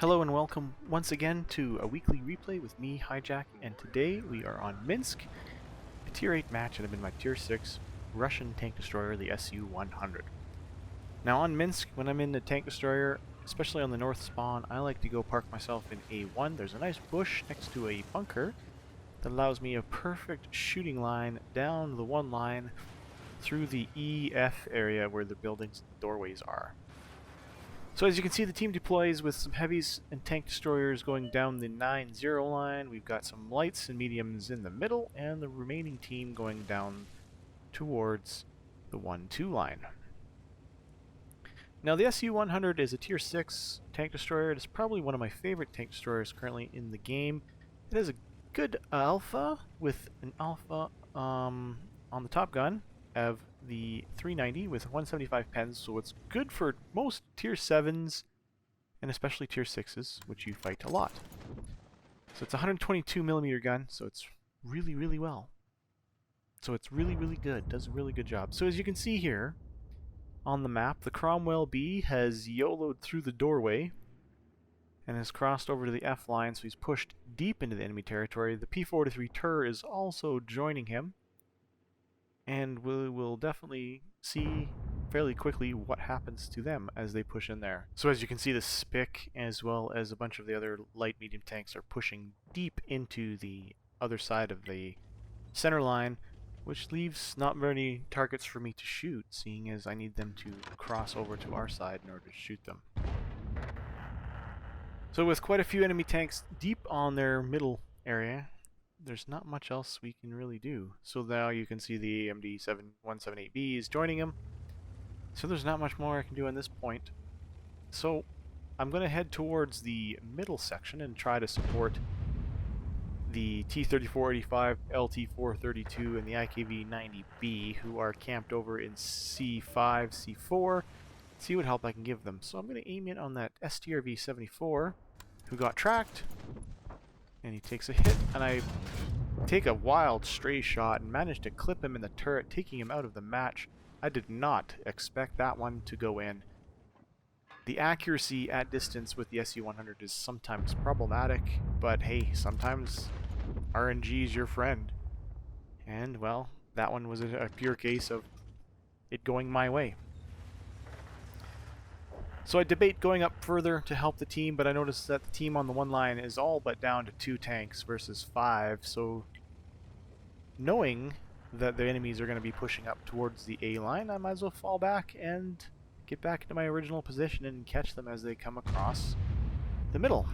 Hello and welcome once again to a weekly replay with me, Hijack, and today we are on Minsk, a Tier 8 match, and I'm in my Tier 6 Russian tank destroyer, the SU-100. Now on Minsk, when I'm in the tank destroyer, especially on the north spawn, I like to go park myself in A1. There's a nice bush next to a bunker that allows me a perfect shooting line down the one line through the EF area where the buildings and doorways are. So as you can see, the team deploys with some heavies and tank destroyers going down the 9-0 line. We've got some lights and mediums in the middle, and the remaining team going down towards the 1-2 line. Now the SU-100 is a Tier 6 tank destroyer. It is probably one of my favorite tank destroyers currently in the game. It has a good alpha with an alpha on the top gun of the 390 with 175 pens, so it's good for most Tier 7s and especially Tier 6s, which you fight a lot. So it's a 122mm gun, so it's really well. So it's really good, does a really good job. So as you can see here on the map, the Cromwell B has YOLO'd through the doorway and has crossed over to the F line, so he's pushed deep into the enemy territory. The P-43 Tur is also joining him, and we will definitely see fairly quickly what happens to them as they push in there. So as you can see, the Spic as well as a bunch of the other light medium tanks are pushing deep into the other side of the center line, which leaves not many targets for me to shoot, seeing as I need them to cross over to our side in order to shoot them. So with quite a few enemy tanks deep on their middle area, there's not much else we can really do. So now you can see the AMD 178B is joining him. So there's not much more I can do at this point. So I'm going to head towards the middle section and try to support the T-3485, LT-432, and the IKV-90B, who are camped over in C5, C4. See what help I can give them. So I'm going to aim in on that STRV-74, who got tracked. And he takes a hit, and I take a wild stray shot and manage to clip him in the turret, taking him out of the match. I did not expect that one to go in. The accuracy at distance with the SU-100 is sometimes problematic, but hey, sometimes RNG is your friend. And, well, that one was a pure case of it going my way. So I debate going up further to help the team, but I noticed that the team on the one line is all but down to 2 tanks versus 5, so knowing that the enemies are going to be pushing up towards the A line, I might as well fall back and get back into my original position and catch them as they come across the middle.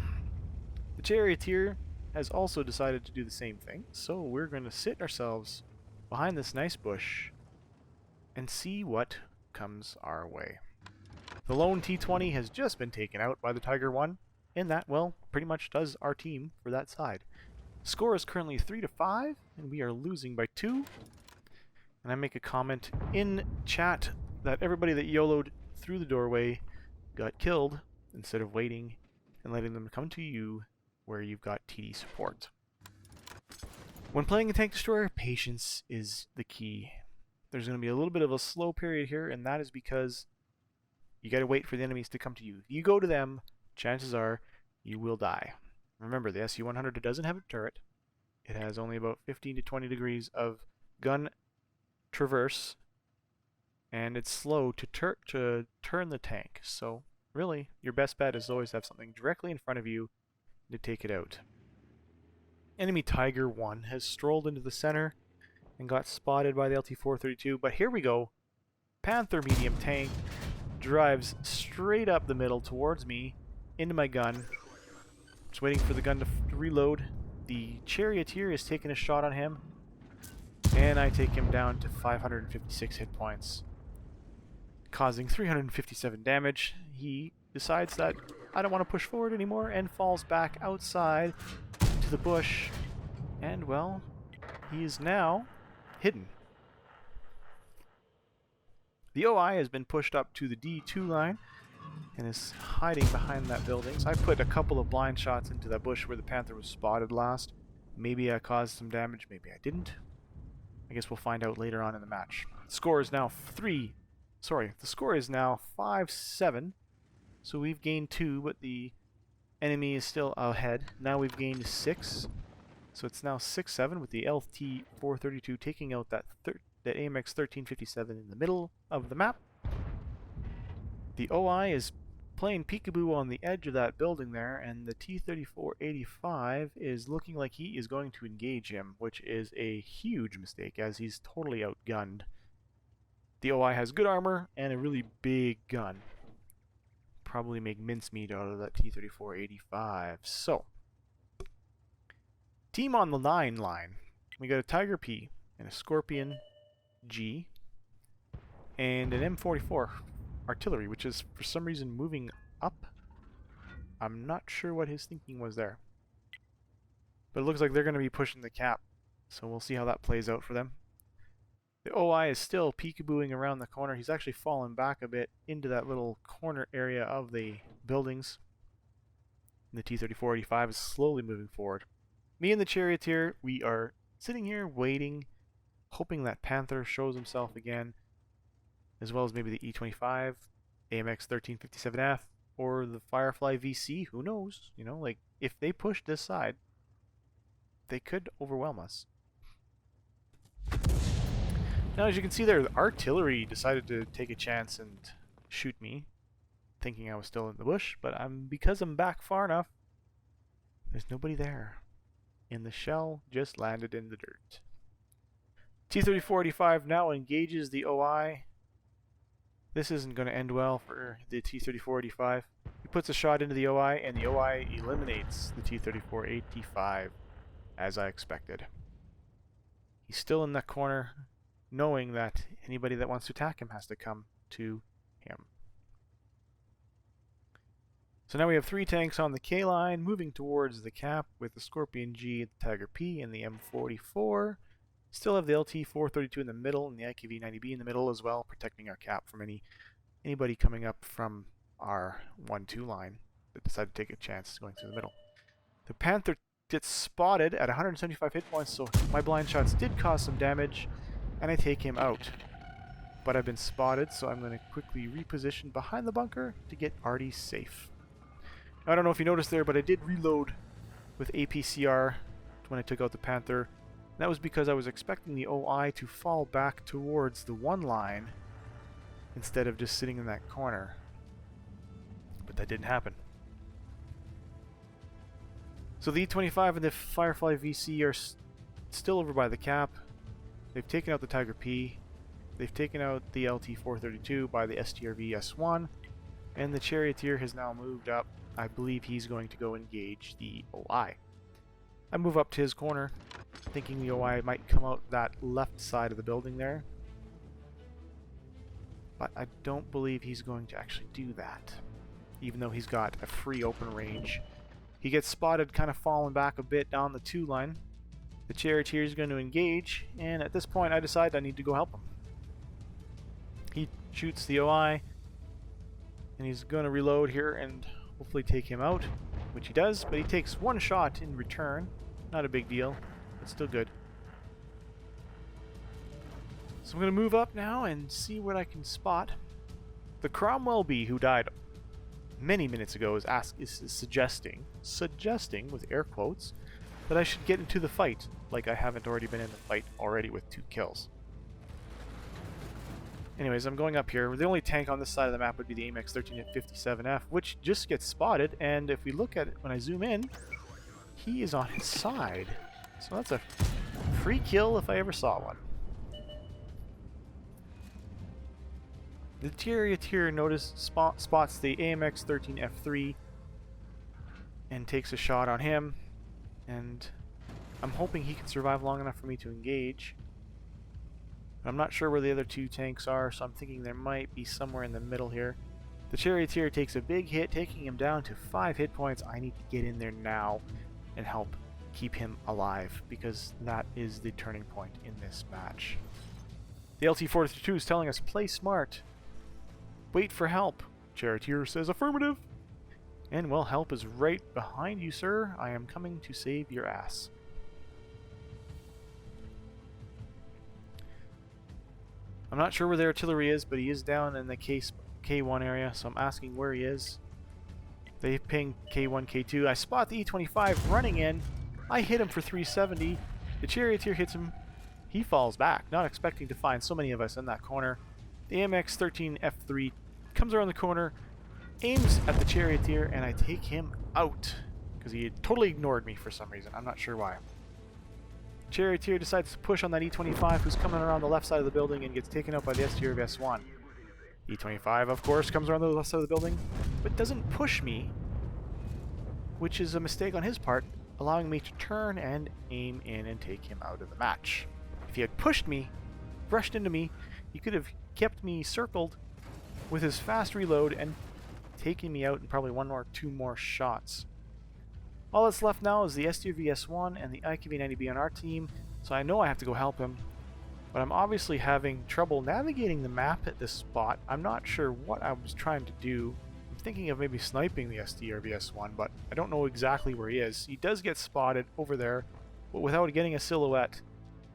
The charioteer has also decided to do the same thing, so we're going to sit ourselves behind this nice bush and see what comes our way. The lone T-20 has just been taken out by the Tiger 1, and that, well, pretty much does our team for that side. Score is currently 3-5, and we are losing by 2. And I make a comment in chat that everybody that YOLO'd through the doorway got killed instead of waiting and letting them come to you where you've got TD support. When playing a tank destroyer, patience is the key. There's going to be a little bit of a slow period here, and that is because you got to wait for the enemies to come to you. If you go to them, chances are you will die. Remember, the SU-100 doesn't have a turret. It has only about 15 to 20 degrees of gun traverse, and it's slow to turn the tank. So really, your best bet is always have something directly in front of you to take it out. Enemy Tiger 1 has strolled into the center and got spotted by the LT-432, but here we go. Panther medium tank drives straight up the middle towards me into my gun. Just waiting for the gun to reload. The charioteer is taking a shot on him, and I take him down to 556 hit points, causing 357 damage. He decides that I don't want to push forward anymore and falls back outside to the bush, and well, he is now hidden. The OI has been pushed up to the D2 line and is hiding behind that building. So I put a couple of blind shots into that bush where the Panther was spotted last. Maybe I caused some damage, maybe I didn't. I guess we'll find out later on in the match. The score is now 5-7. So we've gained 2, but the enemy is still ahead. Now we've gained 6. So it's now 6-7 with the LT-432 taking out that AMX 1357 in the middle of the map. The OI is playing peekaboo on the edge of that building there, and the T-3485 is looking like he is going to engage him, which is a huge mistake as he's totally outgunned. The OI has good armor and a really big gun. Probably make mincemeat out of that T-3485. So, team on the 9 line. We got a Tiger P and a Scorpion G and an M44 artillery, which is for some reason moving up. I'm not sure what his thinking was there. But it looks like they're going to be pushing the cap. So we'll see how that plays out for them. The OI is still peekabooing around the corner. He's actually fallen back a bit into that little corner area of the buildings. And the T-3485 is slowly moving forward. Me and the Charioteer, we are sitting here waiting, hoping that Panther shows himself again, as well as maybe the E-25, AMX 1357F, or the Firefly VC. Who knows? You know, like, if they push this side, they could overwhelm us. Now, as you can see there, the artillery decided to take a chance and shoot me, thinking I was still in the bush, but because I'm back far enough, there's nobody there. And the shell just landed in the dirt. T-3485 now engages the OI. This isn't going to end well for the T-3485. He puts a shot into the OI, and the OI eliminates the T-3485, as I expected. He's still in that corner, knowing that anybody that wants to attack him has to come to him. So now we have 3 tanks on the K line, moving towards the cap with the Scorpion G, the Tiger P, and the M44. Still have the LT-432 in the middle and the IKV-90B in the middle as well, protecting our cap from anybody coming up from our 1-2 line that decided to take a chance going through the middle. The Panther gets spotted at 175 hit points, so my blind shots did cause some damage, and I take him out. But I've been spotted, so I'm going to quickly reposition behind the bunker to get Artie safe. Now, I don't know if you noticed there, but I did reload with APCR when I took out the Panther. That was because I was expecting the OI to fall back towards the 1 line instead of just sitting in that corner. But that didn't happen. So the E-25 and the Firefly VC are still over by the cap. They've taken out the Tiger P. They've taken out the LT-432 by the STRV S1. And the Charioteer has now moved up. I believe he's going to go engage the OI. I move up to his corner, thinking the OI might come out that left side of the building there. But I don't believe he's going to actually do that, even though he's got a free open range. He gets spotted kind of falling back a bit down the 2 line. The Charioteer is going to engage, and at this point I decide I need to go help him. He shoots the OI, and he's going to reload here and hopefully take him out, which he does, but he takes 1 shot in return. Not a big deal, but still good. So I'm going to move up now and see what I can spot. The Cromwell Bee, who died many minutes ago, is suggesting with air quotes, that I should get into the fight, like I haven't already been in the fight already with 2 kills. Anyways, I'm going up here. The only tank on this side of the map would be the AMX 1357F, which just gets spotted, and if we look at it when I zoom in, he is on his side. So that's a free kill if I ever saw one. The Charioteer spots the AMX 13F3 and takes a shot on him, and I'm hoping he can survive long enough for me to engage. I'm not sure where the other 2 tanks are, so I'm thinking there might be somewhere in the middle here. The Charioteer takes a big hit, taking him down to 5 hit points. I need to get in there now and help keep him alive, because that is the turning point in this match. The LT-432 is telling us, play smart. Wait for help. Charioteer says affirmative. And well, help is right behind you, sir. I am coming to save your ass. I'm not sure where the artillery is, but he is down in the K1 area, so I'm asking where he is. They ping K1, K2. I spot the E25 running in. I hit him for 370. The charioteer hits him. He falls back, not expecting to find so many of us in that corner. The AMX-13 F3 comes around the corner, aims at the charioteer, and I take him out because he had totally ignored me for some reason. I'm not sure why. Charioteer decides to push on that E25 who's coming around the left side of the building and gets taken out by the SU-100. E25, of course, comes around the left side of the building, but doesn't push me, which is a mistake on his part, allowing me to turn and aim in and take him out of the match. If he had pushed me, rushed into me, he could have kept me circled with his fast reload and taken me out in probably one or two more shots. All that's left now is the SU-100 and the IKV-90B on our team, so I know I have to go help him. But I'm obviously having trouble navigating the map at this spot. I'm not sure what I was trying to do. I'm thinking of maybe sniping the SU-100, but I don't know exactly where he is. He does get spotted over there, but without getting a silhouette,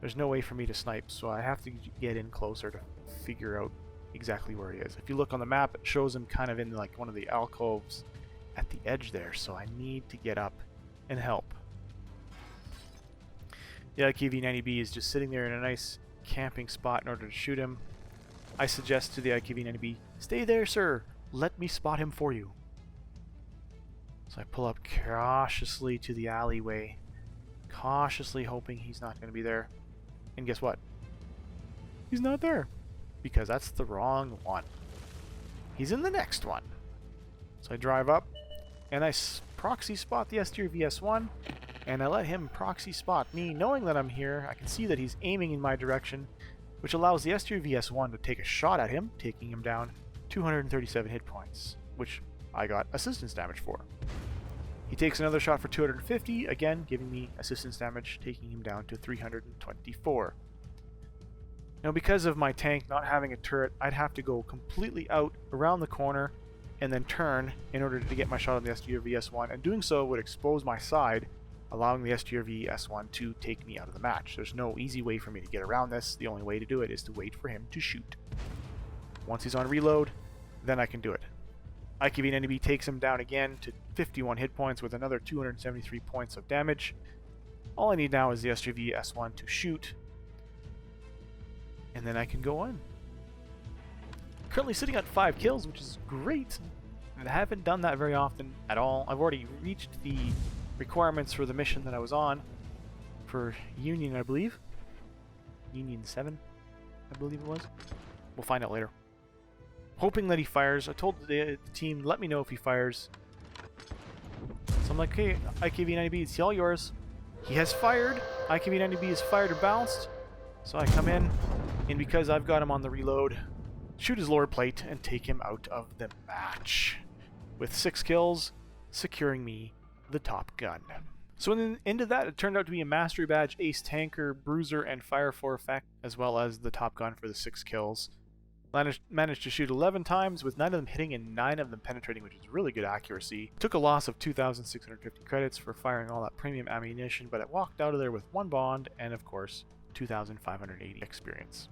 there's no way for me to snipe, so I have to get in closer to figure out exactly where he is. If you look on the map, it shows him kind of in like one of the alcoves at the edge there, so I need to get up and help. The IKV-90B is just sitting there in a nice camping spot in order to shoot him. I suggest to the IKV-90B, "Stay there, sir. Let me spot him for you." So I pull up cautiously to the alleyway, cautiously hoping he's not going to be there. And guess what? He's not there, because that's the wrong one. He's in the next one. So I drive up, and I proxy spot the SU-100, and I let him proxy spot me, knowing that I'm here. I can see that he's aiming in my direction, which allows the SU-100 to take a shot at him, taking him down 237 hit points, which I got assistance damage for. He takes another shot for 250, again giving me assistance damage, taking him down to 324. Now, because of my tank not having a turret, I'd have to go completely out around the corner and then turn in order to get my shot on the SU-100, and doing so would expose my side, allowing the SU-100 to take me out of the match. There's no easy way for me to get around this. The only way to do it is to wait for him to shoot. Once he's on reload, then I can do it. IKV-90B takes him down again to 51 hit points with another 273 points of damage. All I need now is the SU-100 to shoot, and then I can go on. Currently sitting at 5 kills, which is great. I haven't done that very often at all. I've already reached the requirements for the mission that I was on for Union, I believe. Union 7, I believe it was. We'll find out later. Hoping that he fires. I told the team, let me know if he fires. So I'm like, hey, IKV-90B, it's all yours. He has fired. IKV-90B is fired or bounced. So I come in, and because I've got him on the reload, shoot his lower plate and take him out of the match. With 6 kills, securing me the top gun. So in the end of that, it turned out to be a Mastery Badge, Ace Tanker, Bruiser, and Fire for effect, as well as the top gun for the 6 kills. Managed to shoot 11 times, with 9 of them hitting and 9 of them penetrating, which is really good accuracy. Took a loss of 2,650 credits for firing all that premium ammunition, but it walked out of there with 1 bond and, of course, 2,580 experience.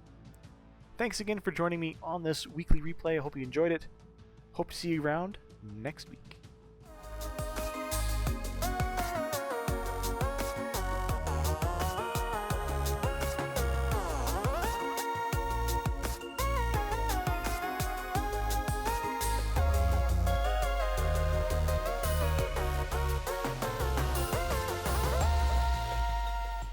Thanks again for joining me on this weekly replay. I hope you enjoyed it. Hope to see you around next week.